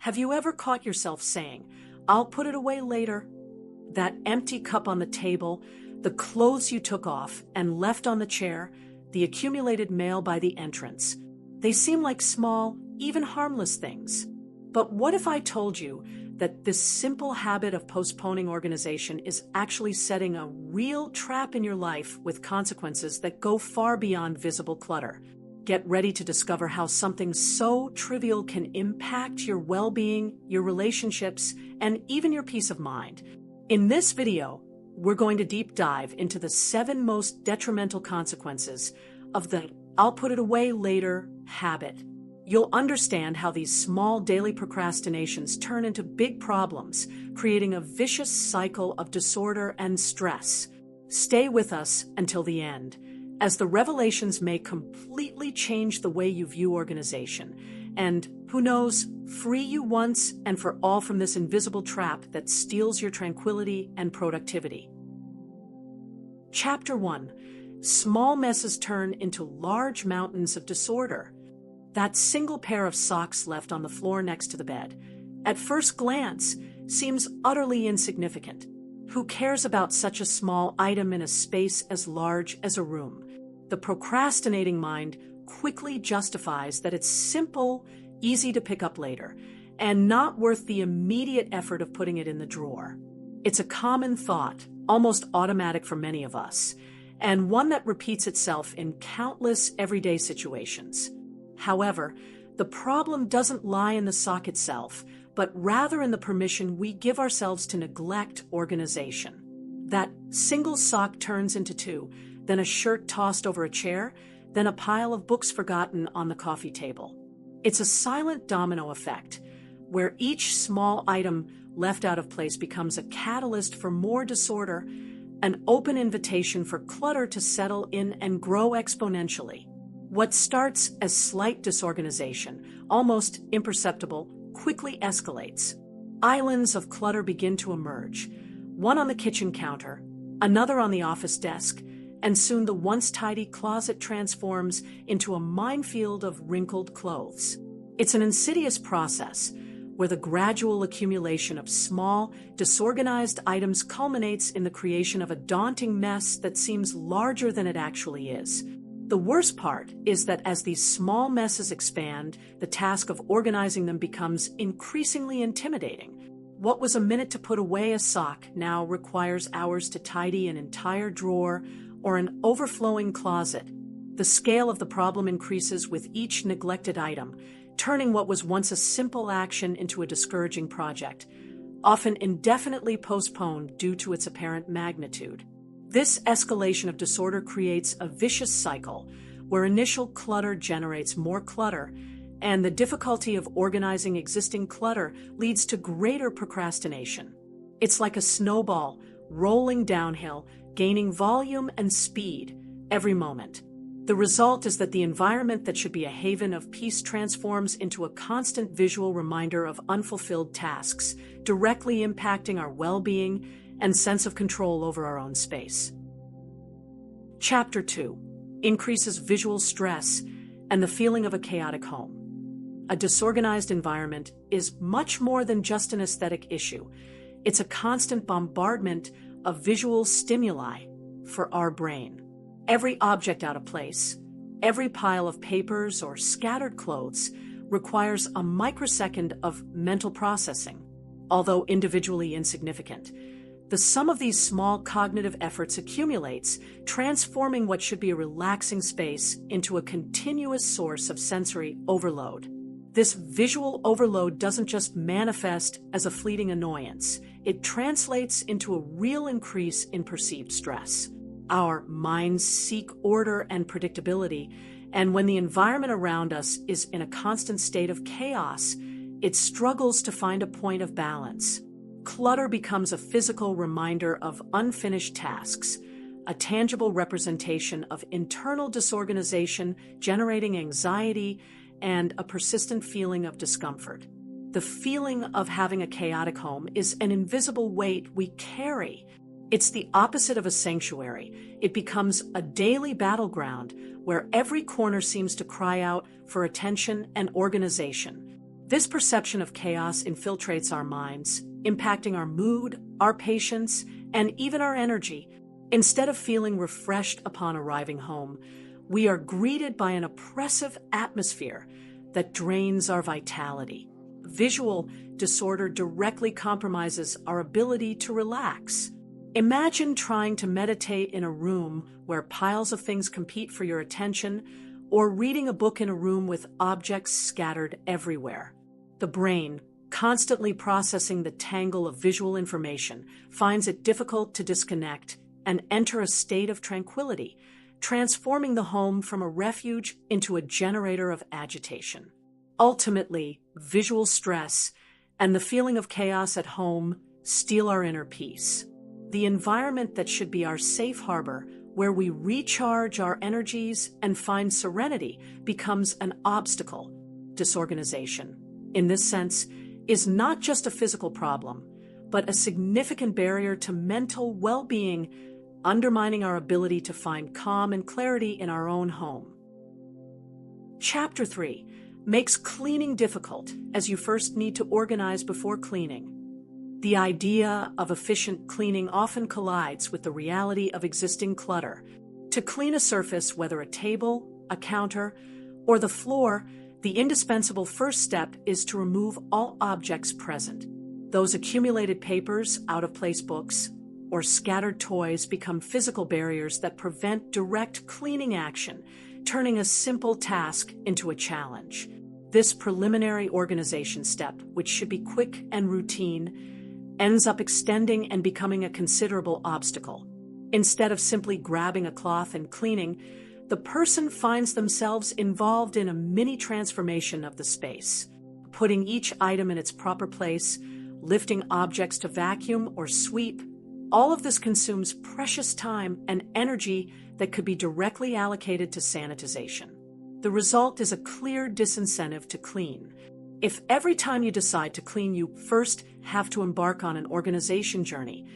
Have you ever caught yourself saying, "I'll put it away later"? That empty cup on the table, the clothes you took off and left on the chair, the accumulated mail by the entrance. They seem like small, even harmless things. But what if I told you that this simple habit of postponing organization is actually setting a real trap in your life with consequences that go far beyond visible clutter? Get ready to discover how something so trivial can impact your well-being, your relationships, and even your peace of mind. In this video, we're going to deep dive into the 7 most detrimental consequences of the "I'll put it away later" habit. You'll understand how these small daily procrastinations turn into big problems, creating a vicious cycle of disorder and stress. Stay with us until the end, as the revelations may completely change the way you view organization, and, who knows, free you once and for all from this invisible trap that steals your tranquility and productivity. Chapter 1. Small messes turn into large mountains of disorder. That single pair of socks left on the floor next to the bed, at first glance, seems utterly insignificant. Who cares about such a small item in a space as large as a room? The procrastinating mind quickly justifies that it's simple, easy to pick up later, and not worth the immediate effort of putting it in the drawer. It's a common thought, almost automatic for many of us, and one that repeats itself in countless everyday situations. However, the problem doesn't lie in the sock itself, but rather in the permission we give ourselves to neglect organization. That single sock turns into 2, then a shirt tossed over a chair, then a pile of books forgotten on the coffee table. It's a silent domino effect, where each small item left out of place becomes a catalyst for more disorder, an open invitation for clutter to settle in and grow exponentially. What starts as slight disorganization, almost imperceptible, quickly escalates. Islands of clutter begin to emerge, one on the kitchen counter, another on the office desk, and soon the once tidy closet transforms into a minefield of wrinkled clothes. It's an insidious process where the gradual accumulation of small, disorganized items culminates in the creation of a daunting mess that seems larger than it actually is. The worst part is that as these small messes expand, the task of organizing them becomes increasingly intimidating. What was a minute to put away a sock now requires hours to tidy an entire drawer or an overflowing closet. The scale of the problem increases with each neglected item, turning what was once a simple action into a discouraging project, often indefinitely postponed due to its apparent magnitude. This escalation of disorder creates a vicious cycle where initial clutter generates more clutter, and the difficulty of organizing existing clutter leads to greater procrastination. It's like a snowball rolling downhill, gaining volume and speed every moment. The result is that the environment that should be a haven of peace transforms into a constant visual reminder of unfulfilled tasks, directly impacting our well-being and sense of control over our own space. Chapter 2. Increases visual stress and the feeling of a chaotic home. A disorganized environment is much more than just an aesthetic issue. It's a constant bombardment of visual stimuli for our brain. Every object out of place, every pile of papers or scattered clothes requires a microsecond of mental processing, although individually insignificant. The sum of these small cognitive efforts accumulates, transforming what should be a relaxing space into a continuous source of sensory overload. This visual overload doesn't just manifest as a fleeting annoyance. It translates into a real increase in perceived stress. Our minds seek order and predictability, and when the environment around us is in a constant state of chaos, it struggles to find a point of balance. Clutter becomes a physical reminder of unfinished tasks, a tangible representation of internal disorganization, generating anxiety and a persistent feeling of discomfort. The feeling of having a chaotic home is an invisible weight we carry. It's the opposite of a sanctuary. It becomes a daily battleground where every corner seems to cry out for attention and organization. This perception of chaos infiltrates our minds, impacting our mood, our patience, and even our energy. Instead of feeling refreshed upon arriving home, we are greeted by an oppressive atmosphere that drains our vitality. Visual disorder directly compromises our ability to relax. Imagine trying to meditate in a room where piles of things compete for your attention, or reading a book in a room with objects scattered everywhere. The brain, constantly processing the tangle of visual information, finds it difficult to disconnect and enter a state of tranquility, transforming the home from a refuge into a generator of agitation. Ultimately, visual stress and the feeling of chaos at home steal our inner peace. The environment that should be our safe harbor, where we recharge our energies and find serenity, becomes an obstacle. Disorganization, in this sense, is not just a physical problem, but a significant barrier to mental well-being, undermining our ability to find calm and clarity in our own home. Chapter 3 makes cleaning difficult, as you first need to organize before cleaning. The idea of efficient cleaning often collides with the reality of existing clutter. To clean a surface, whether a table, a counter, or the floor, the indispensable first step is to remove all objects present. Those accumulated papers, out-of-place books, or scattered toys become physical barriers that prevent direct cleaning action, turning a simple task into a challenge. This preliminary organization step, which should be quick and routine, ends up extending and becoming a considerable obstacle. Instead of simply grabbing a cloth and cleaning, the person finds themselves involved in a mini transformation of the space, putting each item in its proper place, lifting objects to vacuum or sweep. All of this consumes precious time and energy that could be directly allocated to sanitization. The result is a clear disincentive to clean. If every time you decide to clean you first have to embark on an organization journey,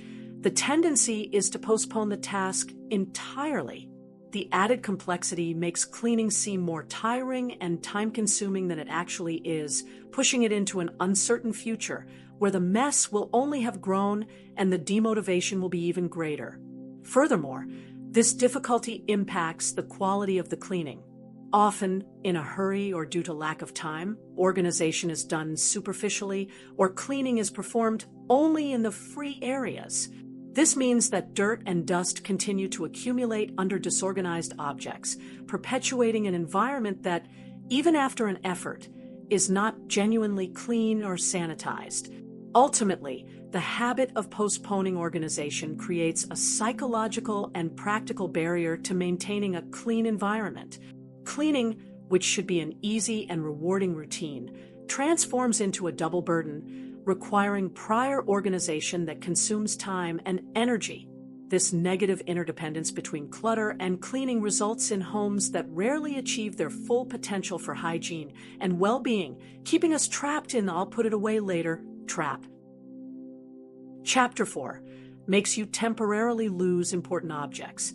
the tendency is to postpone the task entirely. The added complexity makes cleaning seem more tiring and time-consuming than it actually is, pushing it into an uncertain future where the mess will only have grown and the demotivation will be even greater. Furthermore, this difficulty impacts the quality of the cleaning. Often, in a hurry or due to lack of time, organization is done superficially, or cleaning is performed only in the free areas. This means that dirt and dust continue to accumulate under disorganized objects, perpetuating an environment that, even after an effort, is not genuinely clean or sanitized. Ultimately, the habit of postponing organization creates a psychological and practical barrier to maintaining a clean environment. Cleaning, which should be an easy and rewarding routine, transforms into a double burden, requiring prior organization that consumes time and energy. This negative interdependence between clutter and cleaning results in homes that rarely achieve their full potential for hygiene and well-being, keeping us trapped in the "I'll put it away later" trap. Chapter 4 makes you temporarily lose important objects.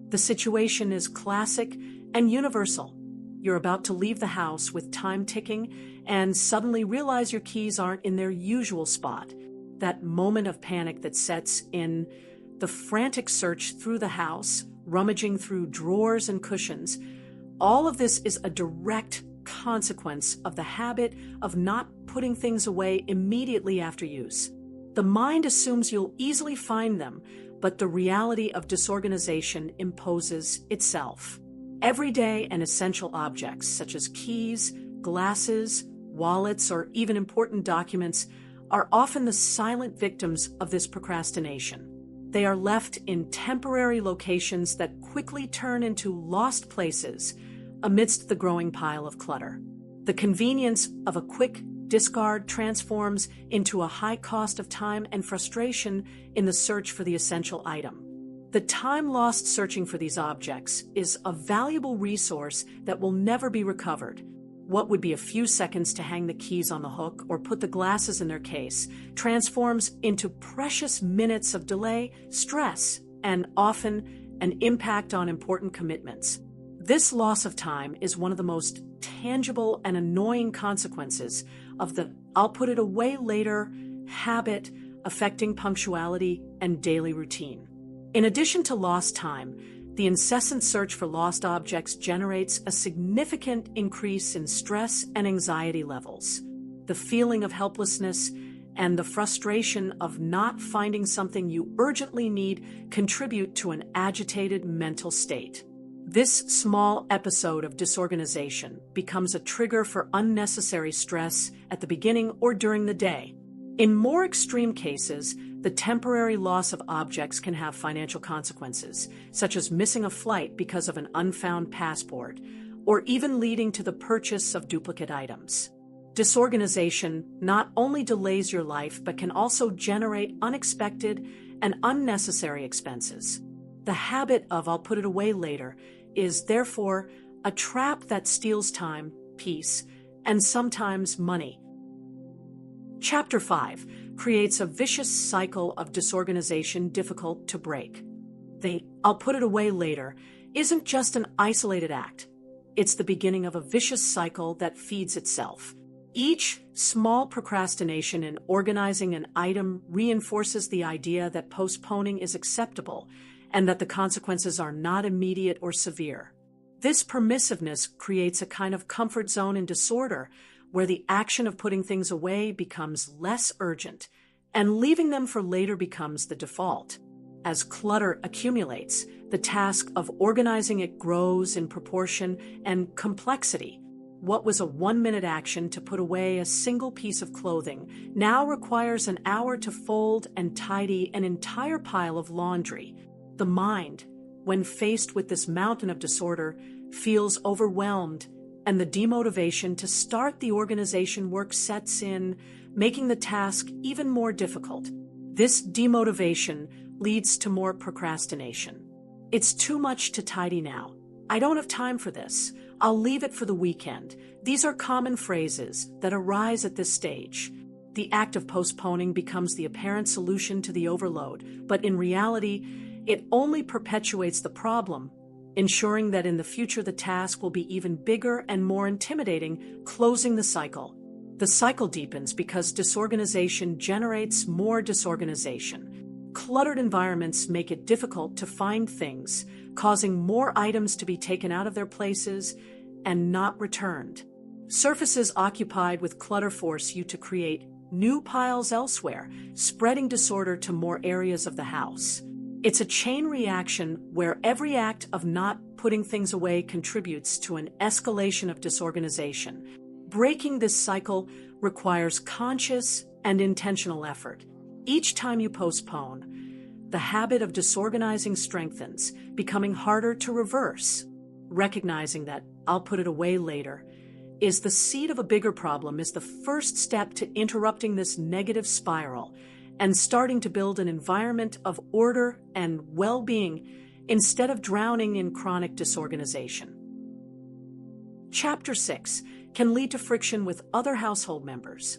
The situation is classic and universal. You're about to leave the house with time ticking and suddenly realize your keys aren't in their usual spot. That moment of panic that sets in, the frantic search through the house, rummaging through drawers and cushions. All of this is a direct consequence of the habit of not putting things away immediately after use. The mind assumes you'll easily find them, but the reality of disorganization imposes itself. Everyday and essential objects, such as keys, glasses, wallets, or even important documents, are often the silent victims of this procrastination. They are left in temporary locations that quickly turn into lost places amidst the growing pile of clutter. The convenience of a quick discard transforms into a high cost of time and frustration in the search for the essential item. The time lost searching for these objects is a valuable resource that will never be recovered. What would be a few seconds to hang the keys on the hook or put the glasses in their case transforms into precious minutes of delay, stress, and often an impact on important commitments. This loss of time is one of the most tangible and annoying consequences of the "I'll put it away later" habit affecting punctuality and daily routine. In addition to lost time, the incessant search for lost objects generates a significant increase in stress and anxiety levels. The feeling of helplessness and the frustration of not finding something you urgently need contribute to an agitated mental state. This small episode of disorganization becomes a trigger for unnecessary stress at the beginning or during the day. In more extreme cases, the temporary loss of objects can have financial consequences, such as missing a flight because of an unfound passport, or even leading to the purchase of duplicate items. Disorganization not only delays your life, but can also generate unexpected and unnecessary expenses. The habit of "I'll put it away later" is therefore a trap that steals time, peace, and sometimes money. Chapter 5 creates a vicious cycle of disorganization difficult to break. The "I'll put it away later" isn't just an isolated act. It's the beginning of a vicious cycle that feeds itself. Each small procrastination in organizing an item reinforces the idea that postponing is acceptable and that the consequences are not immediate or severe. This permissiveness creates a kind of comfort zone in disorder where the action of putting things away becomes less urgent and leaving them for later becomes the default. As clutter accumulates, the task of organizing it grows in proportion and complexity. What was a 1-minute action to put away a single piece of clothing now requires an hour to fold and tidy an entire pile of laundry. The mind, when faced with this mountain of disorder, feels overwhelmed, and the demotivation to start the organization work sets in, making the task even more difficult. This demotivation leads to more procrastination. "It's too much to tidy now. I don't have time for this. I'll leave it for the weekend." These are common phrases that arise at this stage. The act of postponing becomes the apparent solution to the overload, but in reality, it only perpetuates the problem, ensuring that in the future the task will be even bigger and more intimidating, closing the cycle. The cycle deepens because disorganization generates more disorganization. Cluttered environments make it difficult to find things, causing more items to be taken out of their places and not returned. Surfaces occupied with clutter force you to create new piles elsewhere, spreading disorder to more areas of the house. It's a chain reaction where every act of not putting things away contributes to an escalation of disorganization. Breaking this cycle requires conscious and intentional effort. Each time you postpone, the habit of disorganizing strengthens, becoming harder to reverse. Recognizing that "I'll put it away later" is the seed of a bigger problem is the first step to interrupting this negative spiral and starting to build an environment of order and well-being instead of drowning in chronic disorganization. Chapter 6 can lead to friction with other household members.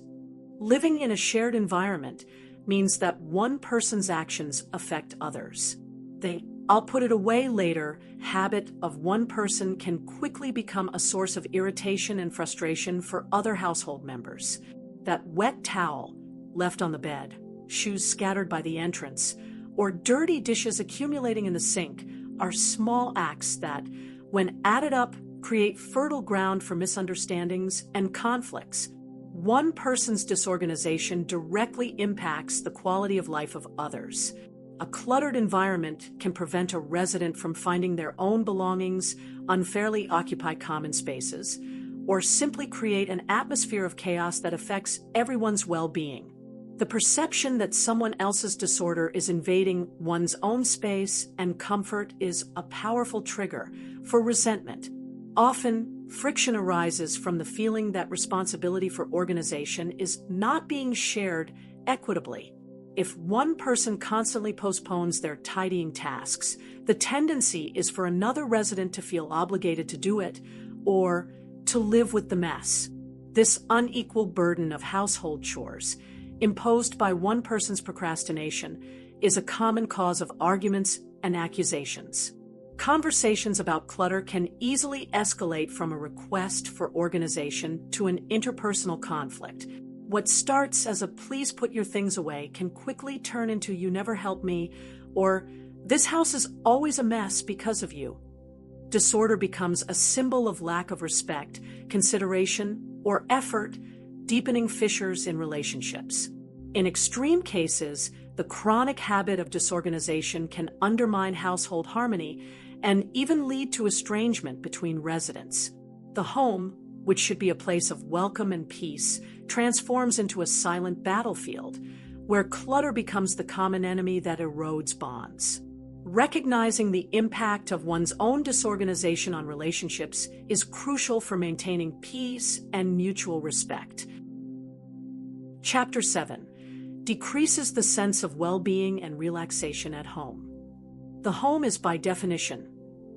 Living in a shared environment means that one person's actions affect others. The "I'll put it away later" habit of one person can quickly become a source of irritation and frustration for other household members. That wet towel left on the bed, shoes scattered by the entrance, or dirty dishes accumulating in the sink are small acts that, when added up, create fertile ground for misunderstandings and conflicts. One person's disorganization directly impacts the quality of life of others. A cluttered environment can prevent a resident from finding their own belongings, unfairly occupy common spaces, or simply create an atmosphere of chaos that affects everyone's well-being. The perception that someone else's disorder is invading one's own space and comfort is a powerful trigger for resentment. Often, friction arises from the feeling that responsibility for organization is not being shared equitably. If one person constantly postpones their tidying tasks, the tendency is for another resident to feel obligated to do it or to live with the mess. This unequal burden of household chores, imposed by one person's procrastination, is a common cause of arguments and accusations. Conversations about clutter can easily escalate from a request for organization to an interpersonal conflict. What starts as a "please put your things away" can quickly turn into "you never help me" or "this house is always a mess because of you." Disorder becomes a symbol of lack of respect, consideration, or effort, deepening fissures in relationships. In extreme cases, the chronic habit of disorganization can undermine household harmony and even lead to estrangement between residents. The home, which should be a place of welcome and peace, transforms into a silent battlefield, where clutter becomes the common enemy that erodes bonds. Recognizing the impact of one's own disorganization on relationships is crucial for maintaining peace and mutual respect. Chapter 7. Decreases the sense of well-being and relaxation at home. The home is, by definition,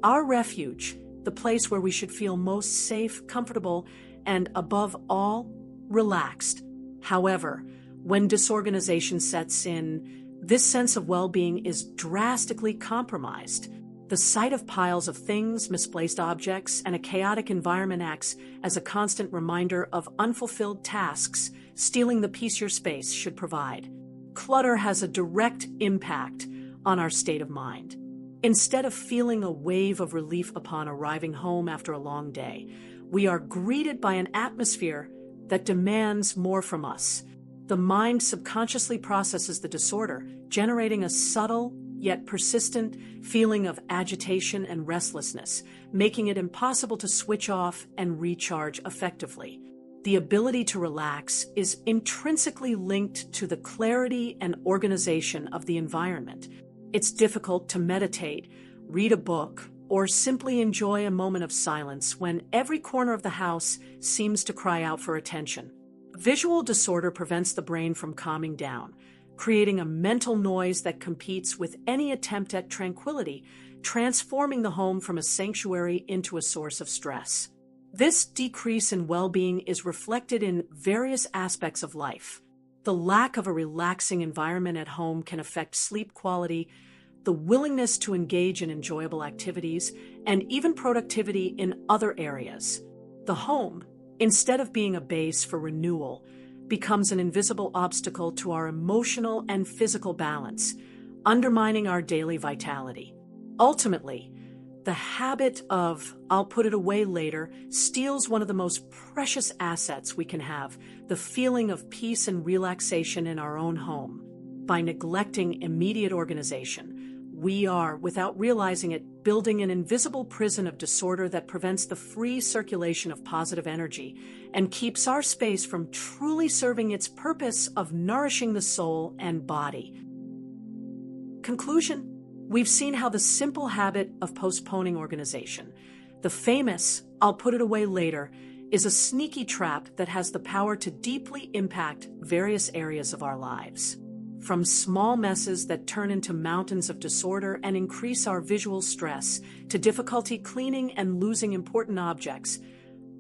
our refuge, the place where we should feel most safe, comfortable, and, above all, relaxed. However, when disorganization sets in, this sense of well-being is drastically compromised. The sight of piles of things, misplaced objects, and a chaotic environment acts as a constant reminder of unfulfilled tasks, stealing the peace your space should provide. Clutter has a direct impact on our state of mind. Instead of feeling a wave of relief upon arriving home after a long day, we are greeted by an atmosphere that demands more from us. The mind subconsciously processes the disorder, generating a subtle yet persistent feeling of agitation and restlessness, making it impossible to switch off and recharge effectively. The ability to relax is intrinsically linked to the clarity and organization of the environment. It's difficult to meditate, read a book, or simply enjoy a moment of silence when every corner of the house seems to cry out for attention. Visual disorder prevents the brain from calming down, creating a mental noise that competes with any attempt at tranquility, transforming the home from a sanctuary into a source of stress. This decrease in well-being is reflected in various aspects of life. The lack of a relaxing environment at home can affect sleep quality, the willingness to engage in enjoyable activities, and even productivity in other areas. The home, instead of being a base for renewal, becomes an invisible obstacle to our emotional and physical balance, undermining our daily vitality. Ultimately, the habit of "I'll put it away later" steals one of the most precious assets we can have, the feeling of peace and relaxation in our own home. By neglecting immediate organization, we are, without realizing it, building an invisible prison of disorder that prevents the free circulation of positive energy and keeps our space from truly serving its purpose of nourishing the soul and body. Conclusion: we've seen how the simple habit of postponing organization, the famous "I'll put it away later," is a sneaky trap that has the power to deeply impact various areas of our lives. From small messes that turn into mountains of disorder and increase our visual stress, to difficulty cleaning and losing important objects,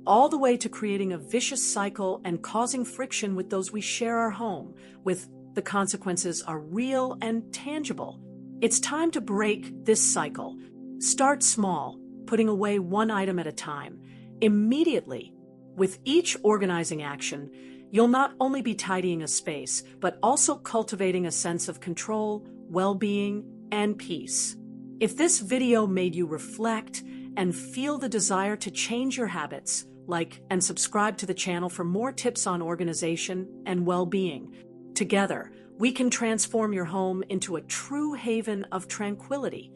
all the way to creating a vicious cycle and causing friction with those we share our home with. The consequences are real and tangible. It's time to break this cycle. Start small, putting away one item at a time. Immediately, with each organizing action, you'll not only be tidying a space, but also cultivating a sense of control, well-being, and peace. If this video made you reflect and feel the desire to change your habits, like and subscribe to the channel for more tips on organization and well-being. Together, we can transform your home into a true haven of tranquility.